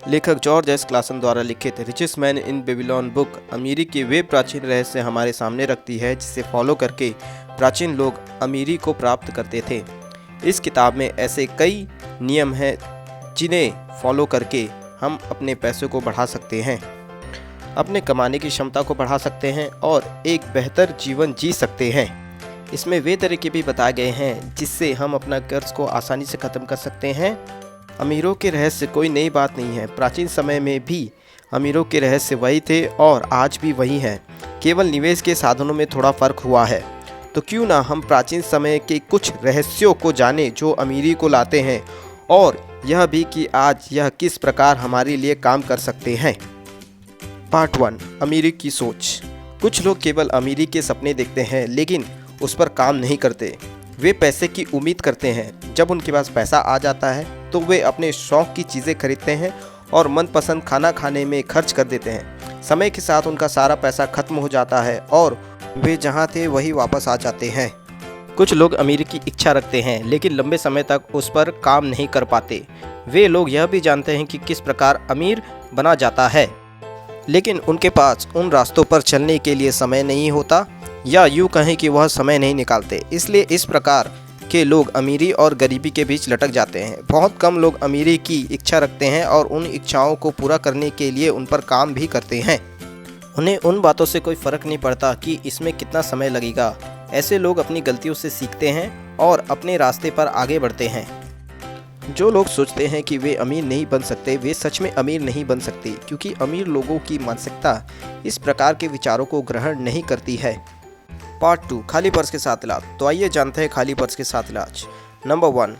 लेखक George S Klaasen द्वारा लिखित richest man in Babylon book अमीरी के वे प्राचीन रहस्य हमारे सामने रखती है जिसे फॉलो करके प्राचीन लोग अमीरी को प्राप्त करते थे। इस किताब में ऐसे कई नियम हैं जिन्हें फॉलो करके हम अपने पैसे को बढ़ा सकते हैं, अपने कमाने की क्षमता को बढ़ा सकते हैं और एक बेहतर जीवन जी सकते हैं। इसमें वे तरीके भी बताए गए हैं जिससे हम अपना कर्ज को आसानी से ख़त्म कर सकते हैं। अमीरों के रहस्य कोई नई बात नहीं है। प्राचीन समय में भी अमीरों के रहस्य वही थे और आज भी वही हैं, केवल निवेश के साधनों में थोड़ा फ़र्क हुआ है। तो क्यों ना हम प्राचीन समय के कुछ रहस्यों को जानें जो अमीरी को लाते हैं और यह भी कि आज यह किस प्रकार हमारे लिए काम कर सकते हैं। पार्ट 1, अमीरी की सोच। कुछ लोग केवल अमीरी के सपने देखते हैं लेकिन उस पर काम नहीं करते। वे पैसे की उम्मीद करते हैं। जब उनके पास पैसा आ जाता है तो वे अपने शौक़ की चीज़ें खरीदते हैं और मनपसंद खाना खाने में खर्च कर देते हैं। समय के साथ उनका सारा पैसा खत्म हो जाता है और वे जहाँ थे वही वापस आ जाते हैं। कुछ लोग अमीरी की इच्छा रखते हैं लेकिन लंबे समय तक उस पर काम नहीं कर पाते। वे लोग यह भी जानते हैं कि किस प्रकार अमीर बना जाता है, लेकिन उनके पास उन रास्तों पर चलने के लिए समय नहीं होता, या यूँ कहें कि वह समय नहीं निकालते। इसलिए इस प्रकार के लोग अमीरी और गरीबी के बीच लटक जाते हैं। बहुत कम लोग अमीरी की इच्छा रखते हैं और उन इच्छाओं को पूरा करने के लिए उन पर काम भी करते हैं। उन्हें उन बातों से कोई फ़र्क नहीं पड़ता कि इसमें कितना समय लगेगा। ऐसे लोग अपनी गलतियों से सीखते हैं और अपने रास्ते पर आगे बढ़ते हैं। जो लोग सोचते हैं कि वे अमीर नहीं बन सकते, वे सच में अमीर नहीं बन सकते, क्योंकि अमीर लोगों की मानसिकता इस प्रकार के विचारों को ग्रहण नहीं करती है। पार्ट 2, खाली पर्स के साथ इलाज। तो आइए जानते हैं खाली पर्स के साथ इलाज। नंबर 1,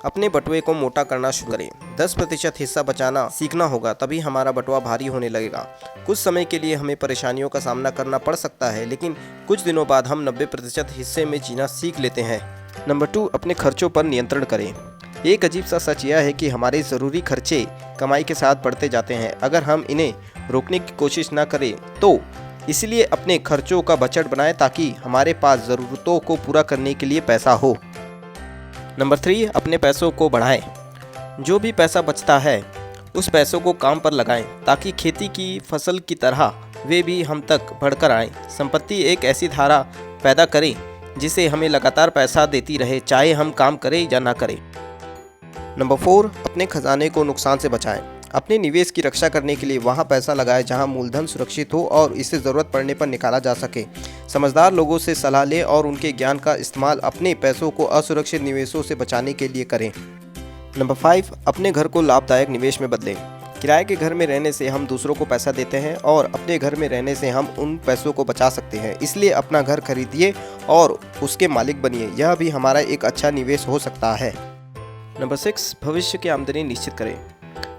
अपने बटुए को मोटा करना शुरू करें। 10% हिस्सा बचाना सीखना होगा, तभी हमारा बटुआ भारी होने लगेगा। कुछ समय के लिए हमें परेशानियों का सामना करना पड़ सकता है, लेकिन कुछ दिनों बाद हम 90% हिस्से में जीना सीख लेते हैं। नंबर 2, अपने खर्चों पर नियंत्रण करें। एक अजीब सा सच यह है कि हमारे ज़रूरी खर्चे कमाई के साथ बढ़ते जाते हैं अगर हम इन्हें रोकने की कोशिश ना करें तो। इसलिए अपने खर्चों का बजट बनाएं ताकि हमारे पास ज़रूरतों को पूरा करने के लिए पैसा हो। नंबर 3, अपने पैसों को बढ़ाएं। जो भी पैसा बचता है उस पैसों को काम पर लगाएं ताकि खेती की फसल की तरह वे भी हम तक बढ़कर आएं। संपत्ति एक ऐसी धारा पैदा करें जिसे हमें लगातार पैसा देती रहे, चाहे हम काम करें या ना करें। नंबर 4, अपने खजाने को नुकसान से बचाएं। अपने निवेश की रक्षा करने के लिए वहां पैसा लगाएं जहां मूलधन सुरक्षित हो और इसे ज़रूरत पड़ने पर निकाला जा सके। समझदार लोगों से सलाह लें और उनके ज्ञान का इस्तेमाल अपने पैसों को असुरक्षित निवेशों से बचाने के लिए करें। नंबर 5, अपने घर को लाभदायक निवेश में बदलें। किराए के घर में रहने से हम दूसरों को पैसा देते हैं और अपने घर में रहने से हम उन पैसों को बचा सकते हैं। इसलिए अपना घर खरीदिए और उसके मालिक बनिए, यह भी हमारा एक अच्छा निवेश हो सकता है। नंबर 6, भविष्य की आमदनी निश्चित करें।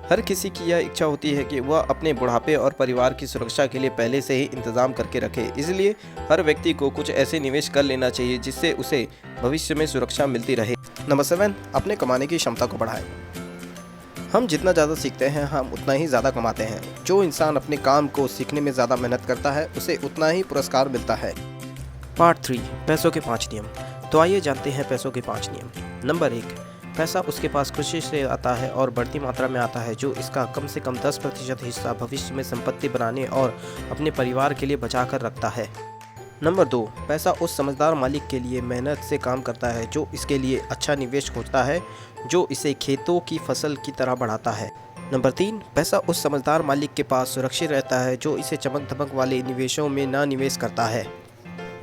हर किसी की यह इच्छा होती है कि वह अपने बुढ़ापे और परिवार की सुरक्षा के लिए पहले से ही इंतजाम करके रखे। इसलिए हर व्यक्ति को कुछ ऐसे निवेश कर लेना चाहिए जिससे उसे भविष्य में सुरक्षा मिलती रहे। नंबर 7, अपने कमाने की क्षमता को बढ़ाएं। हम जितना ज़्यादा सीखते हैं हम उतना ही ज़्यादा कमाते हैं। जो इंसान अपने काम को सीखने में ज़्यादा मेहनत करता है उसे उतना ही पुरस्कार मिलता है। पार्ट 3, पैसों के 5 नियम। तो आइए जानते हैं पैसों के 5 नियम। नंबर 1, पैसा उसके पास खुशी से आता है और बढ़ती मात्रा में आता है जो इसका कम से कम 10% हिस्सा भविष्य में संपत्ति बनाने और अपने परिवार के लिए बचा कर रखता है। नंबर 2, पैसा उस समझदार मालिक के लिए मेहनत से काम करता है जो इसके लिए अच्छा निवेश खोजता है, जो इसे खेतों की फसल की तरह बढ़ाता है। नंबर 3, पैसा उस समझदार मालिक के पास सुरक्षित रहता है जो इसे चमक धमक वाले निवेशों में ना निवेश करता है।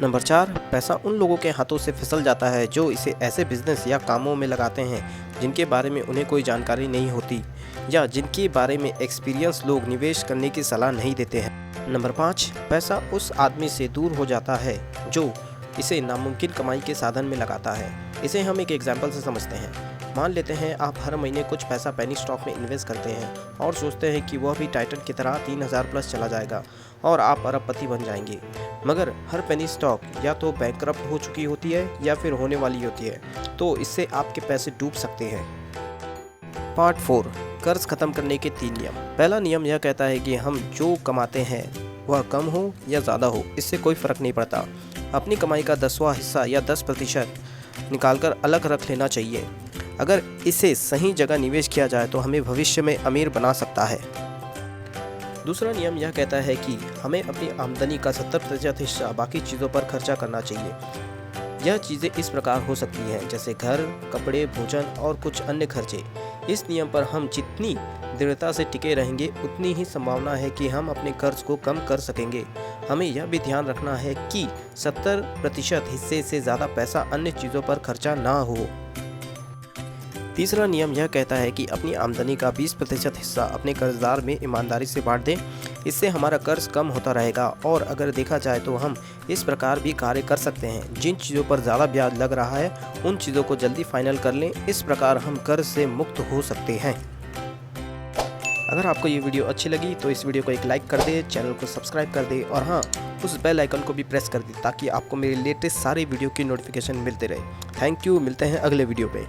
नंबर 4, पैसा उन लोगों के हाथों से फिसल जाता है जो इसे ऐसे बिजनेस या कामों में लगाते हैं जिनके बारे में उन्हें कोई जानकारी नहीं होती या जिनके बारे में एक्सपीरियंस लोग निवेश करने की सलाह नहीं देते हैं। नंबर 5, पैसा उस आदमी से दूर हो जाता है जो इसे नामुमकिन कमाई के साधन में लगाता है। इसे हम एक एग्जाम्पल से समझते हैं। मान लेते हैं आप हर महीने कुछ पैसा पेनी स्टॉक में इन्वेस्ट करते हैं और सोचते हैं कि वह भी टाइटन की तरह 3000 प्लस चला जाएगा और आप अरबपति बन जाएंगे। मगर हर पेनी स्टॉक या तो बैंकरप्ट हो चुकी होती है या फिर होने वाली होती है, तो इससे आपके पैसे डूब सकते हैं। पार्ट 4, कर्ज खत्म करने के 3 नियम। पहला नियम यह कहता है कि हम जो कमाते हैं वह कम हो या ज़्यादा हो, इससे कोई फ़र्क नहीं पड़ता। अपनी कमाई का 10वां हिस्सा या 10% निकालकर अलग रख लेना चाहिए। अगर इसे सही जगह निवेश किया जाए तो हमें भविष्य में अमीर बना सकता है। दूसरा नियम यह कहता है कि हमें अपनी आमदनी का 70% हिस्सा बाकी चीज़ों पर खर्चा करना चाहिए। यह चीज़ें इस प्रकार हो सकती हैं जैसे घर, कपड़े, भोजन और कुछ अन्य खर्चे। इस नियम पर हम जितनी दृढ़ता से टिके रहेंगे उतनी ही संभावना है कि हम अपने कर्ज को कम कर सकेंगे। हमें यह भी ध्यान रखना है कि 70% हिस्से से ज़्यादा पैसा अन्य चीज़ों पर खर्चा ना हो। तीसरा नियम यह कहता है कि अपनी आमदनी का 20% हिस्सा अपने कर्जदार में ईमानदारी से बांट दें। इससे हमारा कर्ज कम होता रहेगा और अगर देखा जाए तो हम इस प्रकार भी कार्य कर सकते हैं, जिन चीज़ों पर ज़्यादा ब्याज लग रहा है उन चीज़ों को जल्दी फाइनल कर लें। इस प्रकार हम कर्ज से मुक्त हो सकते हैं। अगर आपको ये वीडियो अच्छी लगी तो इस वीडियो को एक लाइक कर दे, चैनल को सब्सक्राइब कर दे और हाँ, उस बेल आइकन को भी प्रेस कर दे ताकि आपको मेरे लेटेस्ट सारे वीडियो की नोटिफिकेशन मिलते रहे। थैंक यू, मिलते हैं अगले वीडियो पे।